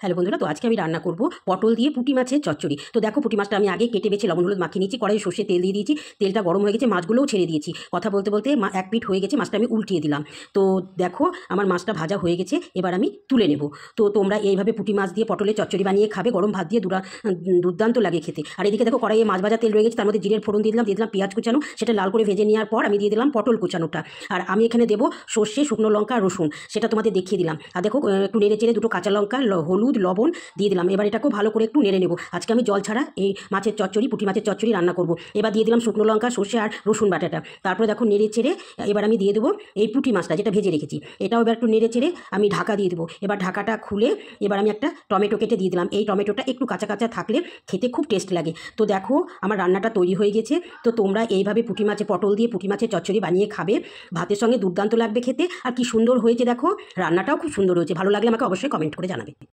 Hello বন্ধুরা, তো আজকে আমি রান্না করব পটল দিয়ে পুঁটি মাছের চচ্চড়ি। তো দেখো, পুঁটি মাছটা আমি আগে কেটে বেছে লবণ হলুদ মাখিয়ে নিয়েছি, কড়াই সর্ষে তেল দিয়ে দিয়েছি, তেলটা গরম হয়ে গেছে, মাছগুলোও ছেড়ে দিয়েছি। কথা বলতে বলতে এক পিঠ হয়ে গেছে, মাছটা আমি উল্টিয়ে দিলাম। তো দেখো, আমার মাছটা ভাজা হয়ে গেছে, এবার আমি তুলে নেব। তো তোমরা এইভাবে পুঁটি মাছ দিয়ে পটলের চচ্চড়ি বানিয়ে খাবে, গরম ভাত দিয়ে দুর্দান্ত লাগে খেতে। আর এদিকে দেখো, কড়াইয়ে মাছ ভাজা তেল রয়ে গেছে, তার মধ্যে জিরের ফোড়ন দিয়ে দিলাম পেঁয়াজ কুচানো, সেটা লাল করে ভেজে নেওয়ার পর আমি দিয়ে দিলাম পটল কুচানোটা। আর আমি এখানে দেবো সর্ষে, শুকনো লঙ্কা, রসুন, সেটা তোমাদের দেখিয়ে দিলাম। আর দেখো, একটু নেড়ে চেড়ে দুটো কাঁচা লঙ্কা, হলুদ, লবণ দিয়ে দিলাম। এবার এটাকেও ভালো করে একটু নেড়ে নেব। আজকে আমি জল ছাড়া এই মাছের চচ্চড়ি, পুঁটি মাছের চচ্চড়ি রান্না করব। এবার দিয়ে দিলাম শুকনো লঙ্কা, সর্ষে আর রসুন বাটাটা। তারপরে দেখো নেড়ে চেড়ে এবার আমি দিয়ে দেবো এই পুঁটি মাছটা যেটা ভেজে রেখেছি, এটাও এবার একটু নেড়ে চেড়ে আমি ঢাকা দিয়ে দেবো। এবার ঢাকাটা খুলে এবার আমি একটা টমেটো কেটে দিয়ে দিলাম। এই টমেটোটা একটু কাঁচা কাঁচা থাকলে খেতে খুব টেস্ট লাগে। তো দেখো, আমার রান্নাটা তৈরি হয়ে গেছে। তো তোমরা এইভাবে পুঁটি মাছের পটল দিয়ে পুঁটি মাছের চচ্চড়ি বানিয়ে খাবে, ভাতের সঙ্গে দুর্দান্ত লাগবে খেতে। আর কি সুন্দর হয়েছে দেখো, রান্নাটাও খুব সুন্দর হয়েছে। ভালো লাগলে আমাকে অবশ্যই কমেন্ট করে জানাবে।